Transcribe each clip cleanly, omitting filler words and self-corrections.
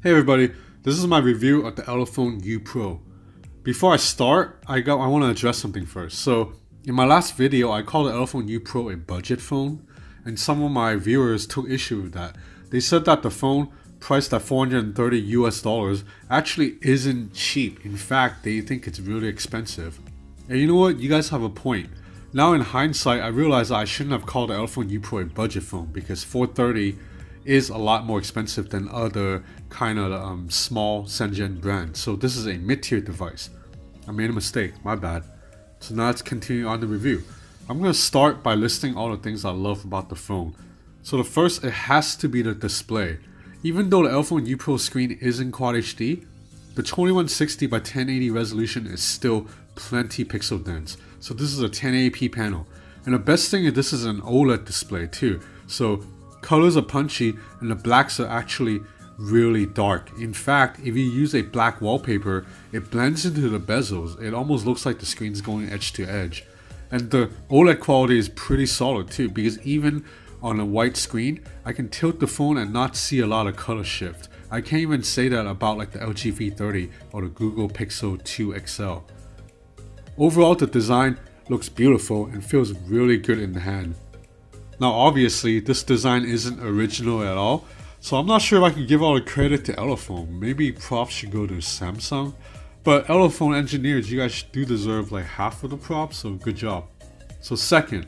Hey everybody, this is my review of the Elephone U Pro. Before I start, I want to address something first. So, in my last video, I called the Elephone U Pro a budget phone, and some of my viewers took issue with that. They said that the phone, priced at $430 US, actually isn't cheap. In fact, they think it's really expensive. And you know what? You guys have a point. Now in hindsight, I realize I shouldn't have called the Elephone U Pro a budget phone because $430 is a lot more expensive than other kind of small Shenzhen brands. So this is a mid-tier device. I made a mistake, my bad. So now let's continue on the review. I'm going to start by listing all the things I love about the phone. So the first, it has to be the display. Even though the Elephone U Pro screen isn't Quad HD, the 2160 by 1080 resolution is still plenty pixel dense. So this is a 1080p panel. And the best thing is this is an OLED display too. So colors are punchy and the blacks are actually really dark. In fact, if you use a black wallpaper, it blends into the bezels. It almost looks like the screen's going edge to edge. And the OLED quality is pretty solid too, because even on a white screen, I can tilt the phone and not see a lot of color shift. I can't even say that about like the LG V30 or the Google Pixel 2 XL. Overall, the design looks beautiful and feels really good in the hand. Now obviously, this design isn't original at all, so I'm not sure if I can give all the credit to Elephone. Maybe props should go to Samsung, but Elephone engineers, you guys do deserve like half of the props, so good job. So second,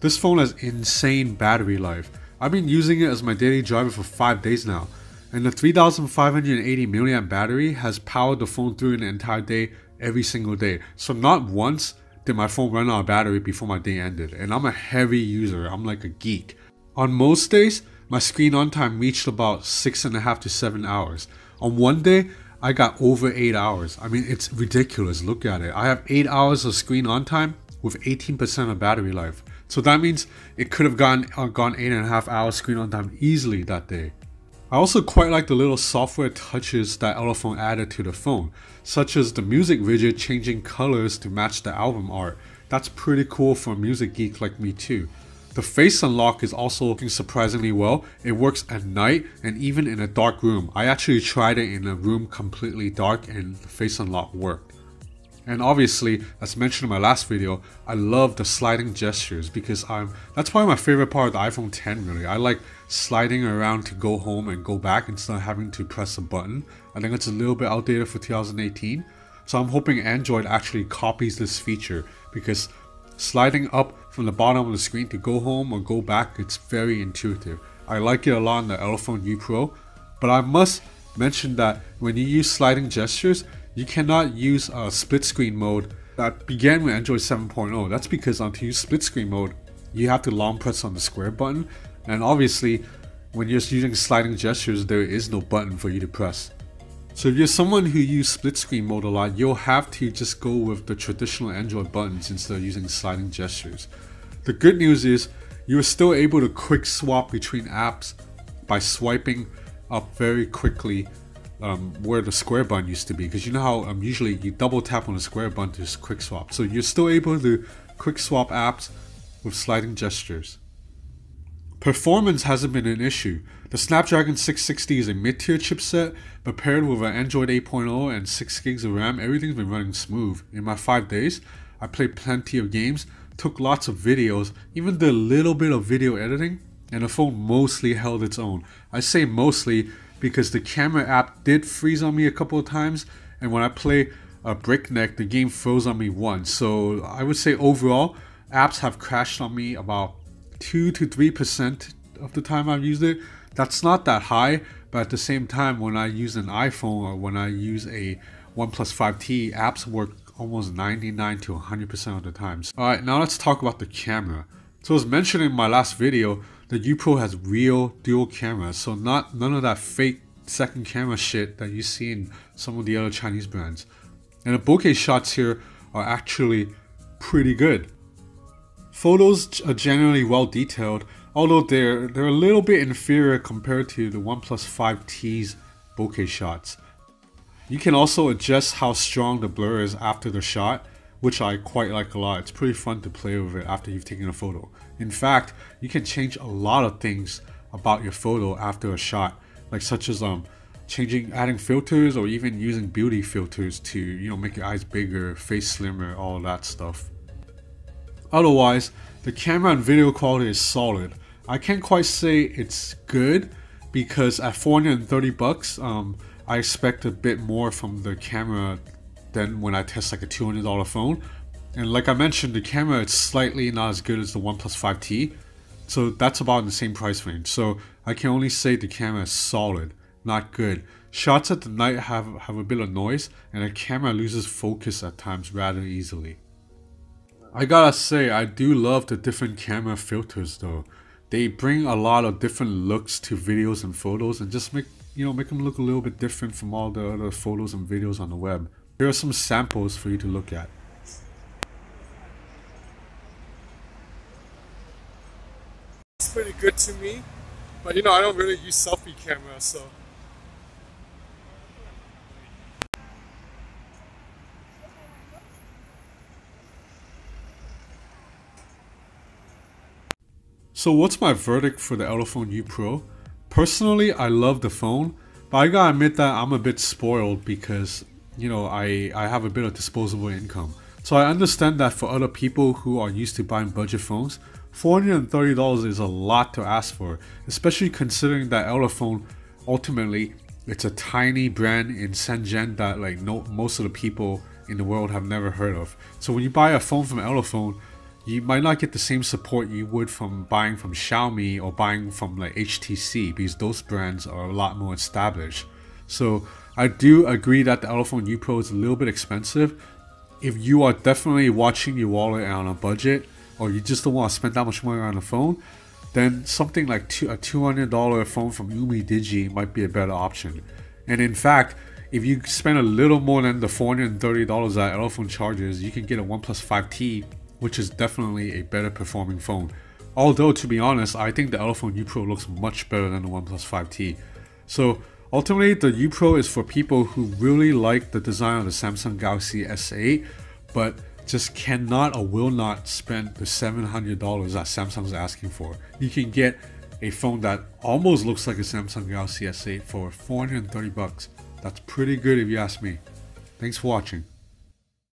this phone has insane battery life. I've been using it as my daily driver for 5 days now, and the 3580 mAh battery has powered the phone through an entire day every single day. So not once did my phone run out of battery before my day ended, and I'm a heavy user. I'm like a geek. On most days, my screen on time reached about 6.5 to 7 hours. On one day, I got over 8 hours. I mean, it's ridiculous. Look at it. I have 8 hours of screen on time with 18% of battery life. So that means it could have gone 8.5 hours screen on time easily that day. I also quite like the little software touches that Elephone added to the phone, such as the music widget changing colors to match the album art. That's pretty cool for a music geek like me too. The face unlock is also working surprisingly well. It works at night and even in a dark room. I actually tried it in a room completely dark and the face unlock worked. And obviously, as mentioned in my last video, I love the sliding gestures because that's probably my favorite part of the iPhone X really. I like sliding around to go home and go back instead of having to press a button. I think it's a little bit outdated for 2018. So I'm hoping Android actually copies this feature because sliding up from the bottom of the screen to go home or go back, it's very intuitive. I like it a lot in the Elephone U Pro, but I must mention that when you use sliding gestures, you cannot use a split screen mode that began with Android 7.0. That's because to use split screen mode, you have to long press on the square button. And obviously, when you're using sliding gestures, there is no button for you to press. So if you're someone who uses split screen mode a lot, you'll have to just go with the traditional Android buttons instead of using sliding gestures. The good news is, you are still able to quick swap between apps by swiping up very quickly where the square button used to be, because you know how usually you double tap on the square button to just quick swap. So you're still able to quick swap apps with sliding gestures. Performance hasn't been an issue. The Snapdragon 660 is a mid-tier chipset, but paired with an Android 8.0 and 6 gigs of RAM, everything's been running smooth. In my 5 days, I played plenty of games, took lots of videos, even did a little bit of video editing, and the phone mostly held its own. I say mostly because the camera app did freeze on me a couple of times, and when I play Breakneck, the game froze on me once. So I would say overall, apps have crashed on me about 2 to 3% of the time I've used it. That's not that high, but at the same time, when I use an iPhone or when I use a OnePlus 5T, apps work almost 99 to 100% of the time. Alright, now let's talk about the camera. So as mentioned in my last video, the U Pro has real dual cameras, so none of that fake second camera shit that you see in some of the other Chinese brands. And the bokeh shots here are actually pretty good. Photos are generally well detailed, although they're a little bit inferior compared to the OnePlus 5T's bokeh shots. You can also adjust how strong the blur is after the shot, which I quite like a lot. It's pretty fun to play with it after you've taken a photo. In fact, you can change a lot of things about your photo after a shot, like such as adding filters, or even using beauty filters to, you know, make your eyes bigger, face slimmer, all that stuff. Otherwise, the camera and video quality is solid. I can't quite say it's good because at 430 bucks, I expect a bit more from the camera than when I test like a $200 phone. And like I mentioned, the camera is slightly not as good as the OnePlus 5T, so that's about in the same price range. So I can only say the camera is solid, not good. Shots at the night have a bit of noise, and the camera loses focus at times rather easily. I gotta say, I do love the different camera filters though. They bring a lot of different looks to videos and photos, and just make them look a little bit different from all the other photos and videos on the web. Here are some samples for you to look at. It's pretty good to me, but you know, I don't really use selfie camera, so. So what's my verdict for the Elephone U Pro? Personally, I love the phone, but I gotta admit that I'm a bit spoiled because, you know, I have a bit of disposable income. So I understand that for other people who are used to buying budget phones, $430 is a lot to ask for, especially considering that Elephone, ultimately, it's a tiny brand in Shenzhen that like most of the people in the world have never heard of. So when you buy a phone from Elephone, you might not get the same support you would from buying from Xiaomi or buying from like HTC, because those brands are a lot more established. So I do agree that the Elephone U Pro is a little bit expensive. If you are definitely watching your wallet and on a budget, or you just don't want to spend that much money on a phone, then something like a $200 phone from UmiDigi might be a better option. And in fact, if you spend a little more than the $430 that Elephone charges, you can get a OnePlus 5T, which is definitely a better performing phone. Although, to be honest, I think the Elephone U Pro looks much better than the OnePlus 5T. So ultimately, the U Pro is for people who really like the design of the Samsung Galaxy S8, but just cannot or will not spend the $700 that Samsung's asking for. You can get a phone that almost looks like a Samsung Galaxy S8 for 430 bucks. That's pretty good if you ask me. Thanks for watching.